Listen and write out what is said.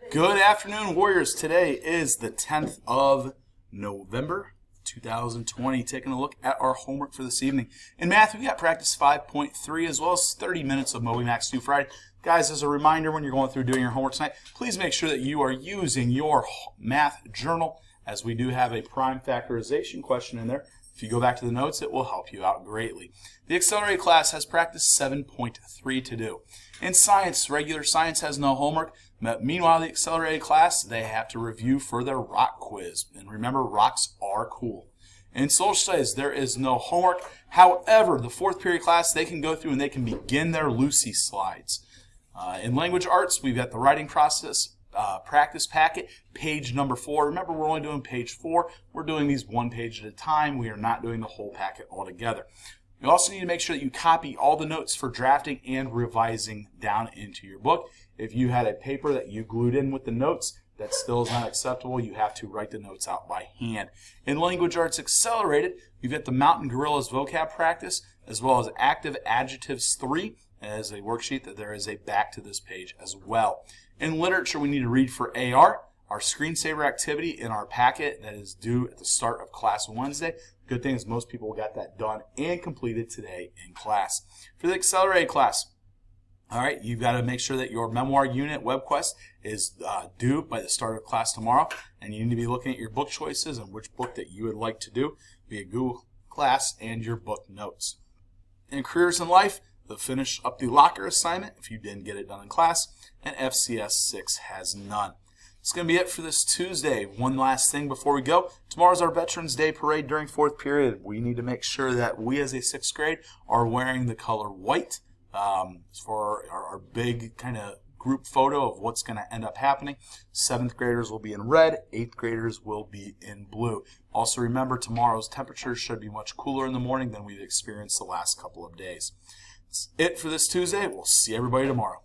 Good afternoon, Warriors. Today is the 10th of November, 2020. Taking a look at our homework for this evening. In math, we got practice 5.3 as well as 30 minutes of Moby Max New Friday. Guys, as a reminder, when you're going through doing your homework tonight, please make sure that you are using your math journal, as we do have a prime factorization question in there. If you go back to the notes, it will help you out greatly. The accelerated class has practice 7.3 to do. In science, regular science has no homework. Meanwhile, the accelerated class, they have to review for their rock quiz. And remember, rocks are cool. In social studies, there is no homework. However, the fourth period class, they can go through and they can begin their Lucy slides. In language arts, we've got the writing process practice packet, page number 4. Remember, we're only doing page 4. We're doing these one page at a time. We are not doing the whole packet altogether. You also need to make sure that you copy all the notes for drafting and revising down into your book. If you had a paper that you glued in with the notes, that still is not acceptable. You have to write the notes out by hand. In Language Arts Accelerated, you've got the Mountain Gorillas vocab practice, as well as Active Adjectives 3 as a worksheet that there is a back to this page as well. In literature, we need to read for AR, our screensaver activity in our packet that is due at the start of class Wednesday. Good thing is most people got that done and completed today in class. For the accelerated class, all right, you've got to make sure that your memoir unit WebQuest is due by the start of class tomorrow, and you need to be looking at your book choices and which book that you would like to do via Google Class and your book notes. In careers in life, they'll finish up the locker assignment if you didn't get it done in class, and FCS 6 has none. It's going to be it for this Tuesday. One last thing before we go. Tomorrow's our Veterans Day parade during fourth period. We need to make sure that we as a 6th grade are wearing the color white for our big kind of group photo of what's going to end up happening. 7th graders will be in red. 8th graders will be in blue. Also remember, tomorrow's temperatures should be much cooler in the morning than we've experienced the last couple of days. That's it for this Tuesday. We'll see everybody tomorrow.